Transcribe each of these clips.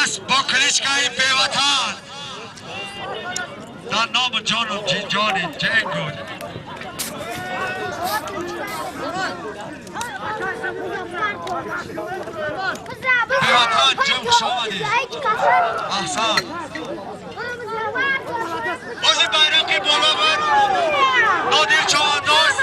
اسب با کلیچکای بیوطن در نام جان و جان جنگ بود. بیوطن جنگ خوش آمدید. احسان بازی بیرقی بالا بر نادر چوانداز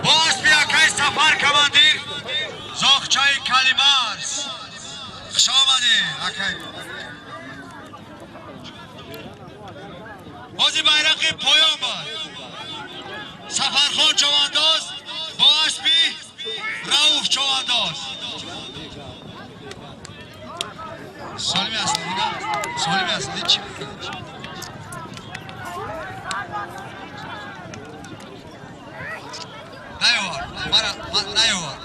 با اسب یکی سفر کماندیر زاخچه کلیمرز خوش آمدید. بازی بیرقی پایان بر سفرخان چوانداز با اسبی رؤوف چوانداز. سالمی اصلی نه؟ سالمی اصلی چی بود؟ نیوار نیوار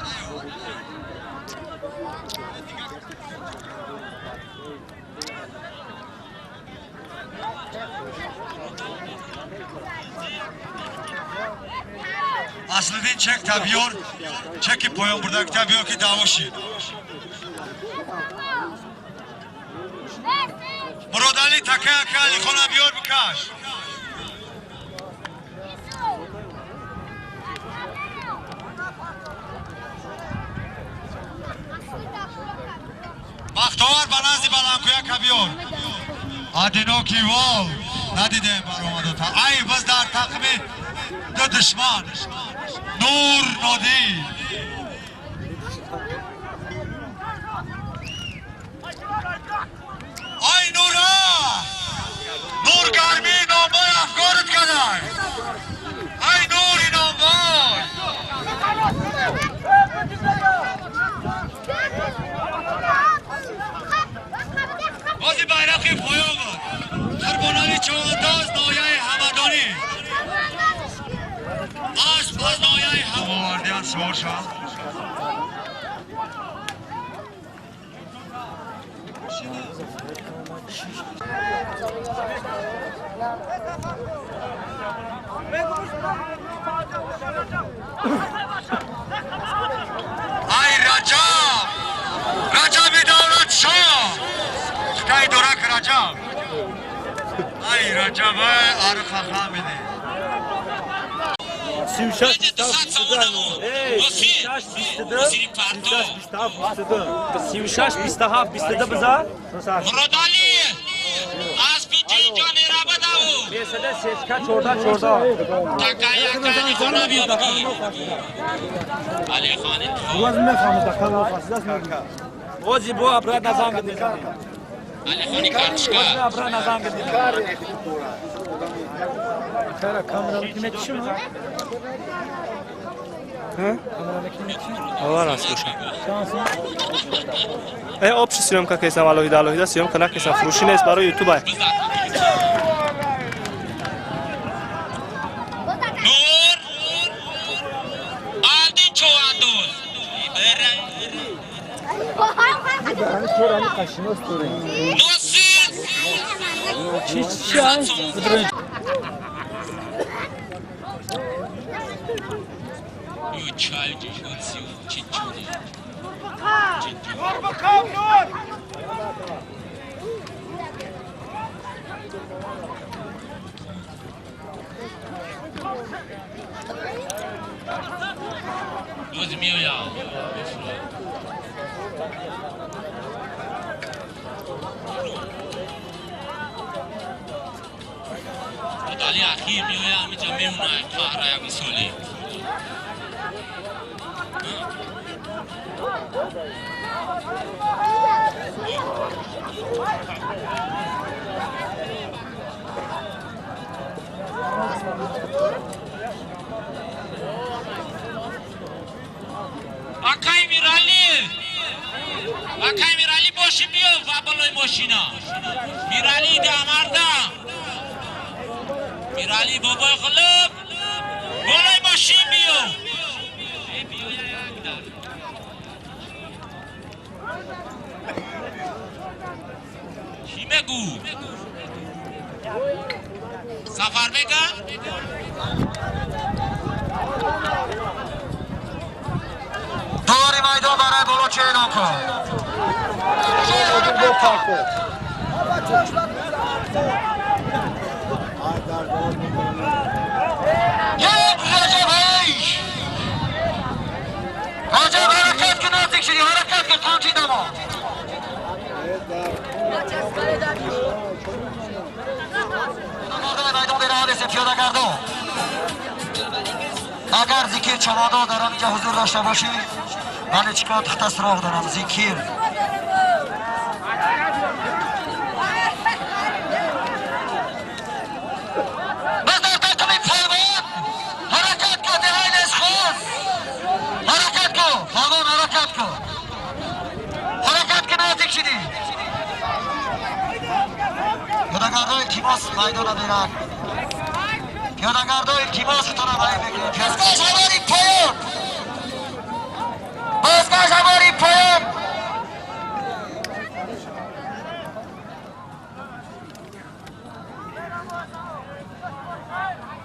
اصلدین چک تبیور چکی پایان بردک تبیور که دعواشی مراد علی تکه اکه علی خانه بیار بکش بختوار بنازی بلنکویا کبیور آدینو کی واو ندیدیم بر اومده تا ای بز در تقمی دو دشمن نور نادی ای نورا نور گرمی نامبای افکارت کدای ای نوری نامبای بازی بیرقی پایان بود دربانانی چوانداز نایه همدانی اسب از نایه هماوردیان سوار شد ای رجب دولت شاه شکای دورک رجب ای رجب آره خخام میده 36 27 بزار مراد علی اسبی جان را بداو میسده سیچکا چوردا تکای خانه بیا بکی علی خانی باز میفهمم دکتر فاصله است اوزی بو ابرا نزان گدی علی خانی کارچکا ابرا نزان گدی کارا کامera کیمه چیمو ها آوار است ای آبش سیام که کیسا الهی سیام کنه کیسا فروشی نیست برای یوتیوب های نور آدی چواندوز نوسیز چای چیچونی نور بکام نور روز میویا مدالی اخیر میویا همینجا میمونه کارای مسئولی Akay Mirali boşu biyo vabaloy moşina. Mirali de amarda. Mirali baboy khulub. Boloy moşin biyo. Biyo ya yakdar. Kime gu? Safar beka? کوچه اعلام کن. یک رجبهش رجب حرکت که نزدیک شدی حرکت که تانچید اما میدان بیر حادثه پیاده گردو اگر زیکیر چمادا در آنجا حضور داشته باشی من چیکار تحت سراغ دارم زیکیر بزر تکمی پیمان حرکت کو دهین اشخاص حرکت کو فاغون حرکت کو حرکت که نزدیک شدی پیاده‌گردا التماس میدان بیرن پیاده‌گردا التماستون را باید بگیرید بازگشت هواری پایان بازگشت هواری پایان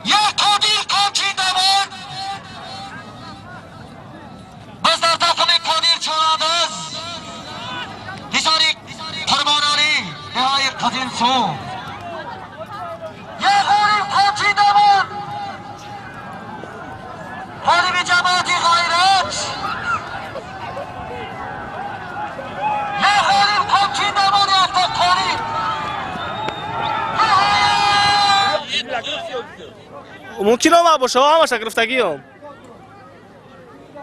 یک کادیر کامچین دمان باز در تاکم کادیر چورانداز دیساری قربانانی نهای قدیل سو یک غریب کامچین دمان خانم جماعتی غیرت یک غریب کامچین دمان یفتا کنید ممکن هم باشه همش گرفتگی هم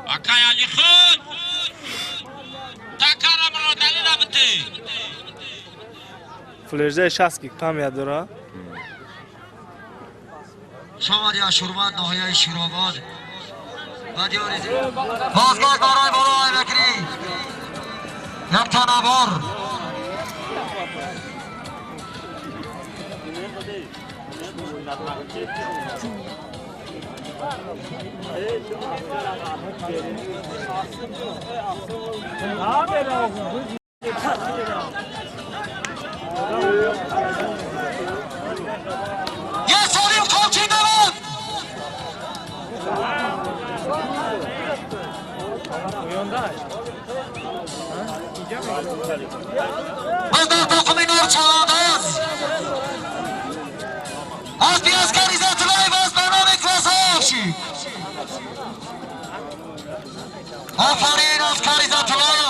اکای علی خود تکرم رو دلیل نبتی فلرزه 60 که کم یاد داره شماری اشورمند ناحیه شیرآباد بازگشت برای برای بکری یک تنوار یه سالیم کامچین دمون باز در تاقمی نور چوانداز از بیاز کاری زتلای باز برنامه کلاس هاشی آفرین از کاری زتلای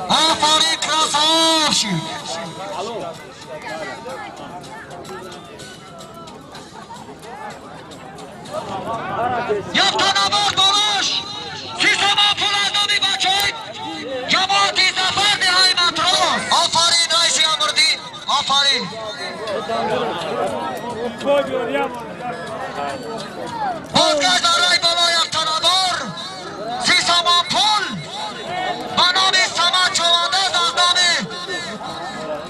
آفرین کلاس هاشی یک تنوار دانش سیستم پول از نامی بچه جماعتی زفر نهای مطراس آفرین نایشی امردین آفرین بازگشت برای بالا یک تنوار سیستم پول به نام سمت چوانداز از نام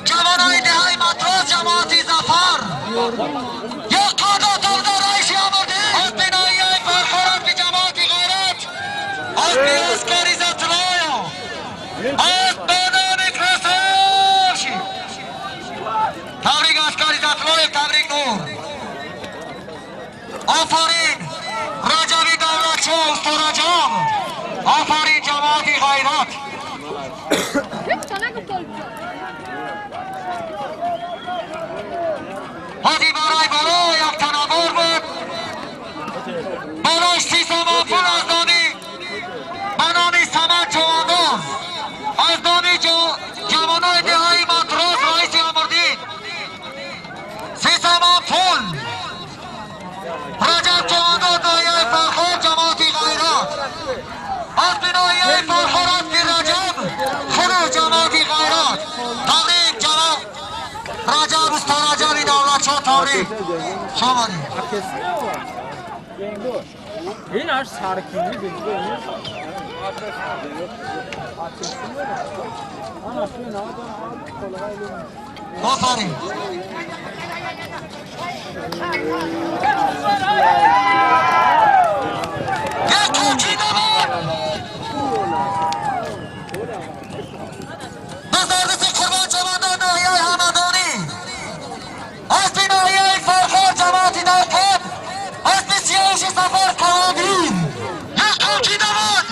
جوانای نهای مطراس جماعتی زفر یک کادا تلده رایشی امردین از بینایی های برخورد به جماعتی غیرت از بیاسکاری زتلایا از بنام کلاساشی تبریک اسکاری زتلای تبریک نور آفرین رجبی دولت شو استرجام آفرین جماعتی غیرت حاجی برای بالا یک تنوار بود بالاش 300 پول از نامی به نامی سمت چوانداز از نامی جوانای دههای مطراس رئیس امردین 300 پول رجب چوانداز ناحیه فرخار جماعتی غیرت از بینایی فرخار از بی رجب خروج جماعتی غیرت تبریک جناب رجب استرجبی دولت شو تبریک شماری این هر سرکیمی دیگه آفرین یک کوچی دمان بزردست قربان چمندان ناحیه همدانی از بی ناحیه فرخار جماعتی در کب از بی سیاوش سفر کلابین یک کوچی دمان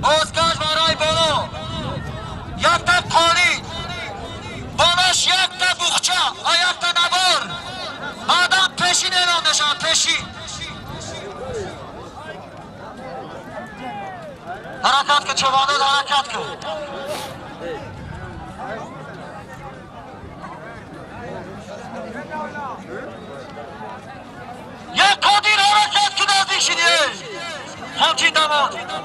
بازگشت برای بالا یک تا خالی بالاش یک تا بخچه و یک تا نبار بعدم پیشین اعلام نشد پیشین حرکت که چوانه حرکت که یک قادر حرکت که نزدیک شدیه همچین داماد